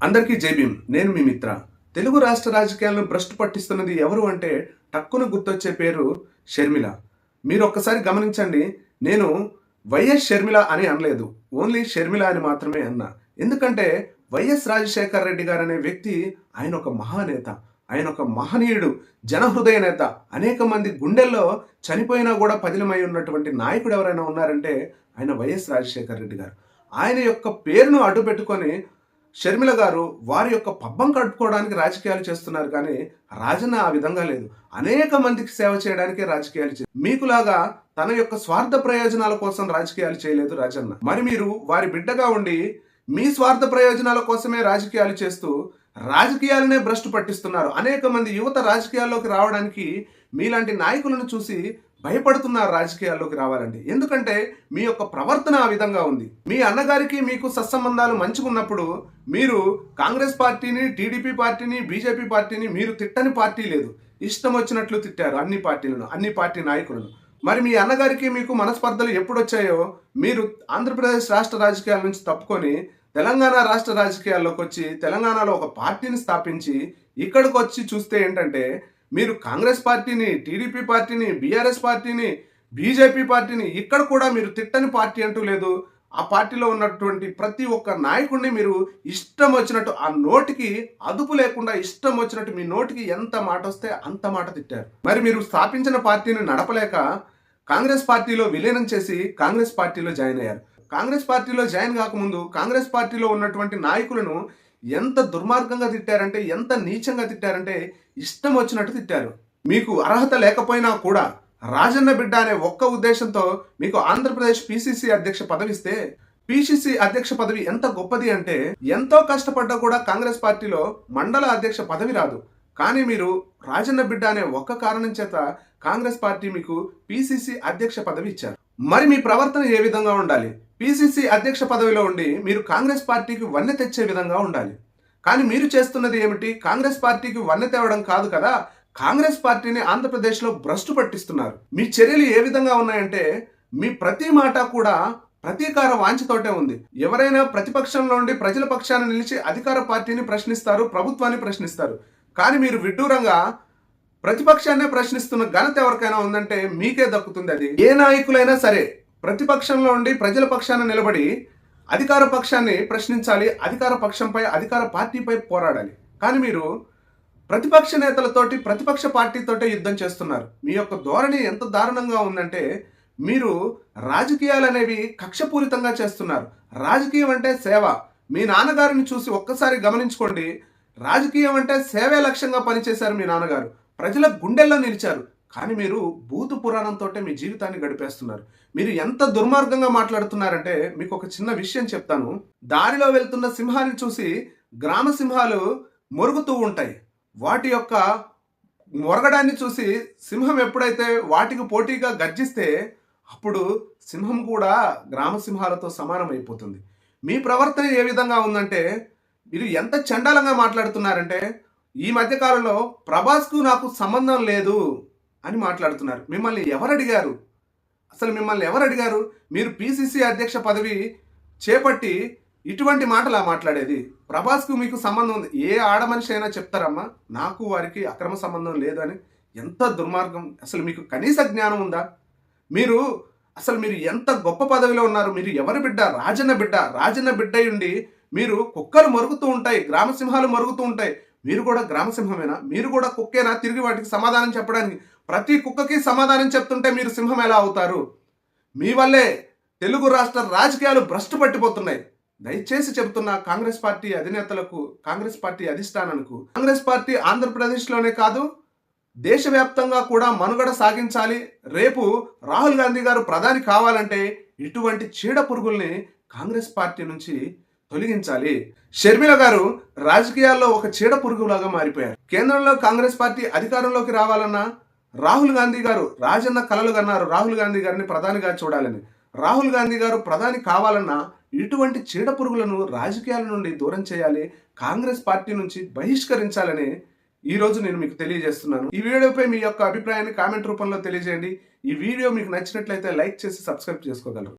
అందరికీ జై భీమ్. నేను మీ మిత్ర. తెలుగు రాష్ట్ర రాజకీయాలను భ్రష్టు పట్టిస్తున్నది ఎవరు అంటే టక్కున గుర్తొచ్చే పేరు షర్మిల. మీరు ఒక్కసారి గమనించండి. నేను వైఎస్ షర్మిల అని అనలేదు, ఓన్లీ షర్మిల అని మాత్రమే అన్నా. ఎందుకంటే వైఎస్ రాజశేఖర్ రెడ్డి గారు అనే వ్యక్తి ఆయన ఒక మహానేత, ఆయన ఒక మహనీయుడు, జనహృదయ నేత. అనేక మంది గుండెల్లో చనిపోయినా కూడా పదిలమై ఉన్నటువంటి నాయకుడు ఎవరైనా ఉన్నారంటే ఆయన వైఎస్ రాజశేఖర్ రెడ్డి గారు. ఆయన యొక్క పేరును అడ్డు పెట్టుకొని షర్మిల గారు వారి యొక్క పబ్బం కడుపుకోవడానికి రాజకీయాలు చేస్తున్నారు. కానీ రాజన్న ఆ విధంగా లేదు. అనేక మందికి సేవ చేయడానికే రాజకీయాలు మీకులాగా తన యొక్క స్వార్థ ప్రయోజనాల కోసం రాజకీయాలు చేయలేదు రాజన్న. మరి మీరు వారి బిడ్డగా ఉండి మీ స్వార్థ ప్రయోజనాల కోసమే రాజకీయాలు చేస్తూ రాజకీయాలనే భ్రష్టు పట్టిస్తున్నారు. అనేక మంది యువత రాజకీయాల్లోకి రావడానికి మీలాంటి నాయకులను చూసి భయపడుతున్నారు రాజకీయాల్లోకి రావాలండి. ఎందుకంటే మీ యొక్క ప్రవర్తన ఆ విధంగా ఉంది. మీ అన్నగారికి మీకు సత్సంబంధాలు మంచిగున్నప్పుడు మీరు కాంగ్రెస్ పార్టీని, టీడీపీ పార్టీని, బీజేపీ పార్టీని మీరు తిట్టని పార్టీ లేదు. ఇష్టం వచ్చినట్లు తిట్టారు అన్ని పార్టీలను, అన్ని పార్టీ నాయకులను. మరి మీ అన్నగారికి మీకు మనస్పర్ధలు ఎప్పుడు వచ్చాయో మీరు ఆంధ్రప్రదేశ్ రాష్ట్ర రాజకీయాల నుంచి తప్పుకొని తెలంగాణ రాష్ట్ర రాజకీయాల్లోకి వచ్చి తెలంగాణలో ఒక పార్టీని స్థాపించి ఇక్కడికి వచ్చి చూస్తే ఏంటంటే మీరు కాంగ్రెస్ పార్టీని, టీడీపీ పార్టీని, బీఆర్ఎస్ పార్టీని, బీజేపీ పార్టీని ఇక్కడ కూడా మీరు తిట్టని పార్టీ అంటూ లేదు. ఆ పార్టీలో ఉన్నటువంటి ప్రతి ఒక్క నాయకుడిని మీరు ఇష్టం వచ్చినట్టు, ఆ నోటికి అదుపు లేకుండా ఇష్టం వచ్చినట్టు మీ నోటికి ఎంత మాట వస్తే అంత మాట తిట్టారు. మరి మీరు స్థాపించిన పార్టీని నడపలేక కాంగ్రెస్ పార్టీలో విలీనం చేసి కాంగ్రెస్ పార్టీలో జాయిన్ అయ్యారు. కాంగ్రెస్ పార్టీలో జాయిన్ కాకముందు కాంగ్రెస్ పార్టీలో ఉన్నటువంటి నాయకులను ఎంత దుర్మార్గంగా తిట్టారంటే, ఎంత నీచంగా తిట్టారంటే ఇష్టం వచ్చినట్టు తిట్టారు. మీకు అర్హత లేకపోయినా కూడా రాజన్న బిడ్డ అనే ఒక్క ఉద్దేశంతో మీకు ఆంధ్రప్రదేశ్ పిసిసి అధ్యక్ష పదవి ఇస్తే, పిసిసి అధ్యక్ష పదవి ఎంత గొప్పది అంటే ఎంతో కష్టపడ్డా కూడా కాంగ్రెస్ పార్టీలో మండల అధ్యక్ష పదవి రాదు. కానీ మీరు రాజన్న బిడ్డ అనే ఒక్క కారణం చేత కాంగ్రెస్ పార్టీ మీకు పిసిసి అధ్యక్ష పదవి ఇచ్చారు. మరి మీ ప్రవర్తన ఏ విధంగా ఉండాలి? పిసిసి అధ్యక్ష పదవిలో ఉండి మీరు కాంగ్రెస్ పార్టీకి వన్నె తెచ్చే విధంగా ఉండాలి. కానీ మీరు చేస్తున్నది ఏమిటి? కాంగ్రెస్ పార్టీకి వన్నె తేవడం కాదు కదా, కాంగ్రెస్ పార్టీని ఆంధ్రప్రదేశ్లో భ్రష్టు పట్టిస్తున్నారు. మీ చర్యలు ఏ విధంగా ఉన్నాయంటే మీ ప్రతి మాట కూడా ప్రతీకార వాంఛతోటే ఉంది. ఎవరైనా ప్రతిపక్షంలో ఉండి ప్రజల పక్షాన నిలిచి అధికార పార్టీని ప్రశ్నిస్తారు, ప్రభుత్వాన్ని ప్రశ్నిస్తారు. కానీ మీరు విడ్డూరంగా ప్రతిపక్షాన్నే ప్రశ్నిస్తున్న ఘనత ఎవరికైనా ఉందంటే మీకే దక్కుతుంది. అది ఏ నాయకులైనా సరే ప్రతిపక్షంలో ఉండి ప్రజల పక్షాన నిలబడి అధికార పక్షాన్ని ప్రశ్నించాలి, అధికార పక్షంపై, అధికార పార్టీపై పోరాడాలి. కానీ మీరు ప్రతిపక్ష నేతలతోటి, ప్రతిపక్ష పార్టీతోటే యుద్ధం చేస్తున్నారు. మీ యొక్క ధోరణి ఎంత దారుణంగా ఉందంటే మీరు రాజకీయాలు అనేవి కక్షపూరితంగా చేస్తున్నారు. రాజకీయం అంటే సేవ. మీ నాన్నగారిని చూసి ఒక్కసారి గమనించుకోండి. రాజకీయం అంటే సేవే లక్ష్యంగా పనిచేశారు మీ నాన్నగారు. ప్రజల గుండెల్లో నిలిచారు. కానీ మీరు భూత పురాణంతో మీ జీవితాన్ని గడిపేస్తున్నారు. మీరు ఎంత దుర్మార్గంగా మాట్లాడుతున్నారంటే మీకు ఒక చిన్న విషయం చెప్తాను. దారిలో వెళ్తున్న సింహాన్ని చూసి గ్రామ సింహాలు మొరుగుతూ ఉంటాయి. వాటి యొక్క మొరగడాన్ని చూసి సింహం ఎప్పుడైతే వాటికి పోటీగా గర్జిస్తే అప్పుడు సింహం కూడా గ్రామ సింహాలతో సమానం అయిపోతుంది. మీ ప్రవర్తన ఏ విధంగా ఉందంటే మీరు ఎంత చండాలంగా మాట్లాడుతున్నారంటే ఈ మధ్య కాలంలో ప్రభాస్కు నాకు సంబంధం లేదు అని మాట్లాడుతున్నారు. మిమ్మల్ని ఎవరు అడిగారు? అసలు మిమ్మల్ని ఎవరు అడిగారు? మీరు పిసిసి అధ్యక్ష పదవి చేపట్టి ఇటువంటి మాటలా మాట్లాడేది? ప్రభాస్కు మీకు సంబంధం ఉంది. ఏ ఆడ మనిషి అయినా చెప్తారమ్మా నాకు వారికి అక్రమ సంబంధం లేదు అని. ఎంత దుర్మార్గం! అసలు మీకు కనీస జ్ఞానం ఉందా? మీరు ఎంత గొప్ప పదవిలో ఉన్నారు? మీరు ఎవరి బిడ్డ? రాజన్న బిడ్డ. రాజన్న బిడ్డ ఉండి మీరు కుక్కలు మరుగుతూ ఉంటాయి, గ్రామ సింహాలు మరుగుతూ ఉంటాయి. మీరు కూడా గ్రామసింహమేనా? మీరు కూడా కుక్కేనా? తిరిగి వాటికి సమాధానం చెప్పడానికి ప్రతి కుక్కకి సమాధానం చెప్తుంటే మీరు సింహం ఎలా అవుతారు? మీ వల్లే తెలుగు రాష్ట్ర రాజకీయాలు భ్రష్టు పట్టిపోతున్నాయి. దయచేసి చెబుతున్నా కాంగ్రెస్ పార్టీ అధినేతలకు, కాంగ్రెస్ పార్టీ అధిష్టానానికి, కాంగ్రెస్ పార్టీ ఆంధ్రప్రదేశ్లోనే కాదు దేశవ్యాప్తంగా కూడా మనుగడ సాగించాలి. రేపు రాహుల్ గాంధీ గారు ప్రధాని కావాలంటే ఇటువంటి చీడ పురుగుల్ని కాంగ్రెస్ పార్టీ నుంచి తొలగించాలి. షర్మిల గారు రాజకీయాల్లో ఒక చీడ పురుగులాగా మారిపోయారు. కేంద్రంలో కాంగ్రెస్ పార్టీ అధికారంలోకి రావాలన్నా రాహుల్ గాంధీ గారు, రాజన్న కలలు కన్నారు రాహుల్ గాంధీ గారిని ప్రధానిగా చూడాలని. రాహుల్ గాంధీ గారు ప్రధాని కావాలన్నా ఇటువంటి చీడ పురుగులను రాజకీయాల నుండి దూరం చేయాలి, కాంగ్రెస్ పార్టీ నుంచి బహిష్కరించాలని ఈరోజు నేను మీకు తెలియజేస్తున్నాను. ఈ వీడియోపై మీ యొక్క అభిప్రాయాన్ని కామెంట్ రూపంలో తెలియజేయండి. ఈ వీడియో మీకు నచ్చినట్లయితే లైక్ చేసి సబ్స్క్రైబ్ చేసుకోగలరు.